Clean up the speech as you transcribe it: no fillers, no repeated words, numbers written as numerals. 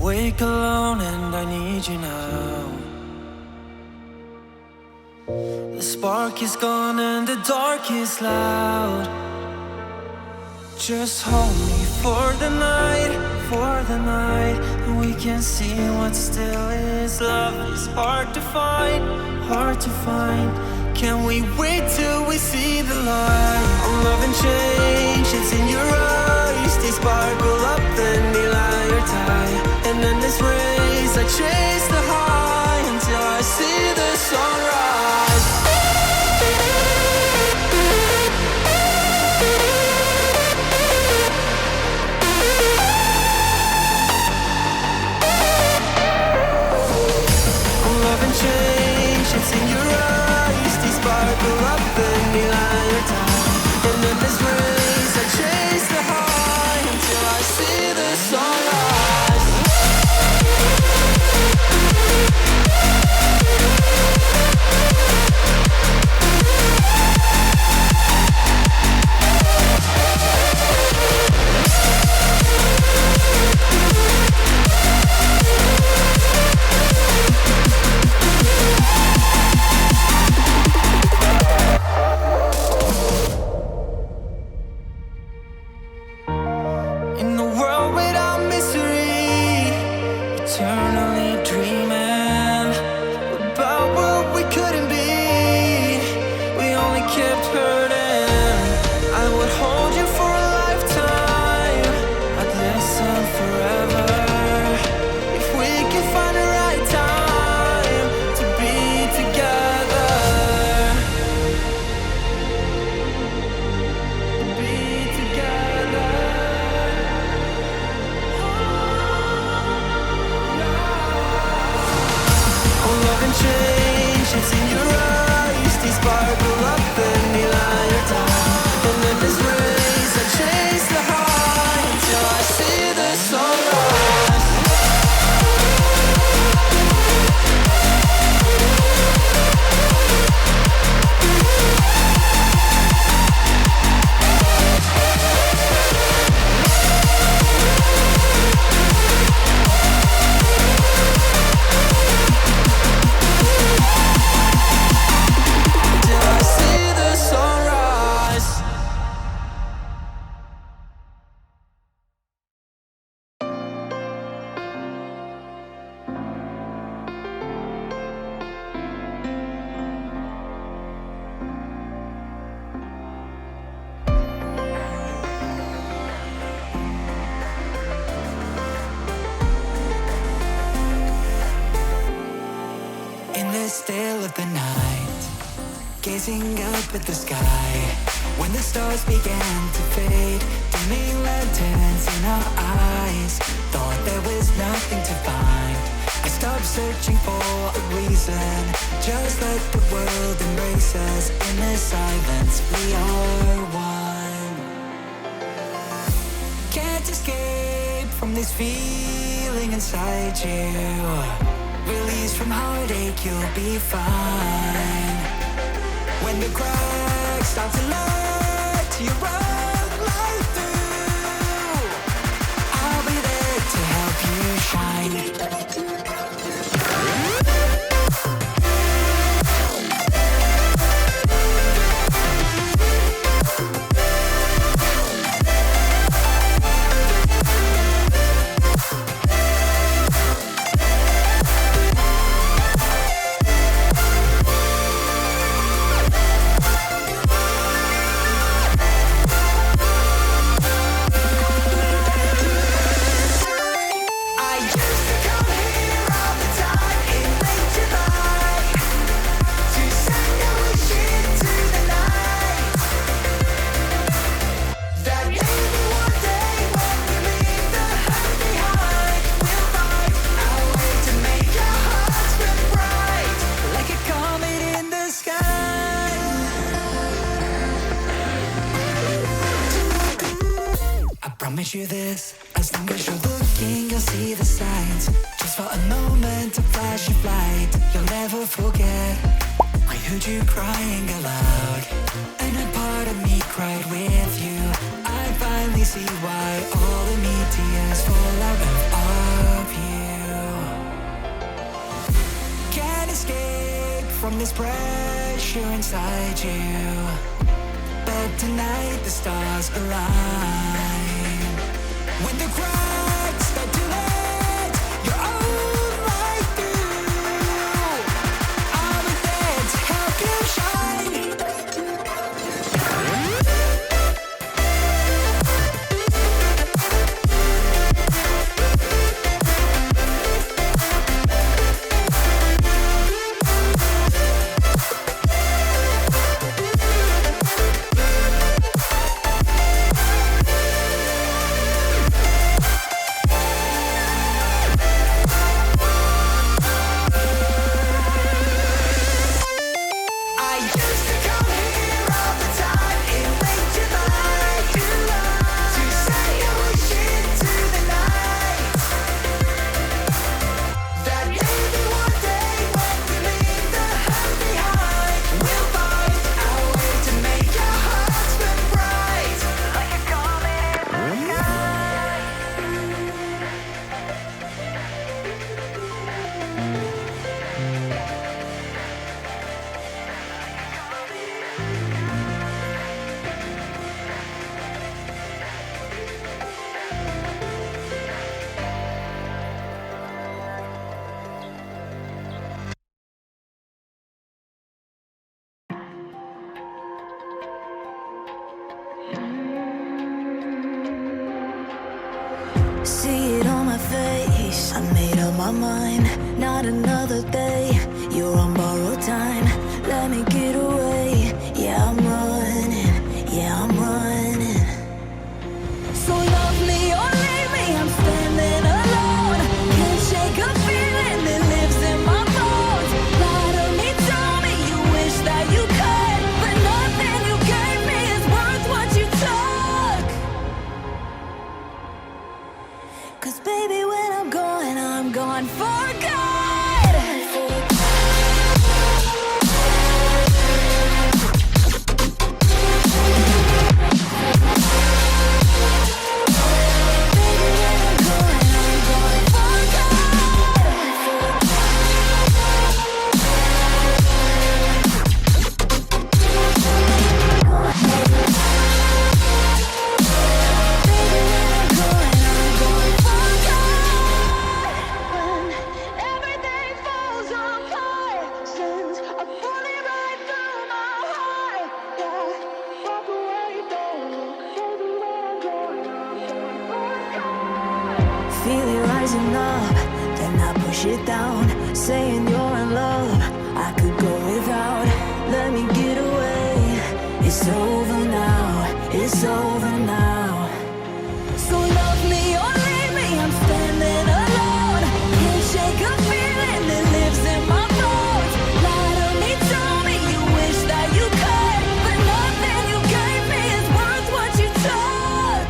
awake alone and I need you now. The spark is gone and the dark is loud. Just hold me for the night, and we can see what still is. Love is hard to find, hard to find. Can we wait till we see the light? I'm loving change, it's in your eyes. They sparkle up, then they lie or tie. And in this race I chase the high until I see the sunrise. I'm loving change, it's in your eyes. They sparkle up, then they lie or die. And in this race I chase the high until I see the sunrise. In the world without misery, eternally dreaming about what we couldn't be. We only kept hurting. I would hold you for a lifetime. I'd listen forever. If we could find the right time to be together, be together. Oh, love and change, it's in your eyes. They sparkle up and they lie or die. And in this race I chase the high until I see the sunrise. Till I see the sunrise. In the still of the night, gazing up at the sky, when the stars began to fade, dimming lanterns in our eyes, thought there was nothing to find. I stopped searching for a reason, just let the world embrace us. In the silence we are one. Can't escape from this feeling inside you. Release from heartache, you'll be fine. When the cracks start to let you run right through, I'll be there to help you shine. I used to come here all the time in late July to send a wish into the night that maybe one day when we leave the hurt behind, we'll find our way to make our hearts burn bright like a comet in the sky. I promise you this, as long as you're looking, you'll see the signs. Just for a moment, a flash of light, you'll never forget. I heard you crying aloud, and a part of me cried with you. I finally see why all the meteors fall out of our view. from this pressure inside you. But tonight the stars align. When the cracks start to let your own light through, I'll be there to help you shine. See it on my face, I made up my mind. Not another day, you're on borrowed time. Let me get away, yeah I'm running, yeah I'm running. So love me or leave me, I'm standing alone. Can't shake a feeling that lives in my bones. Lie to me, tell me you wish that you could, but nothing you gave me is worth what you took. 'Cause baby, when I'm gone for good. Feel it rising up, then I push it down. Saying you're in love, I could go without. Let me get away. It's over now, it's over now. So love me or leave me, I'm standing alone. Can't shake a feeling that lives in my bones. Lie to me, tell me you wish that you could, but nothing you gave me is worth what you took.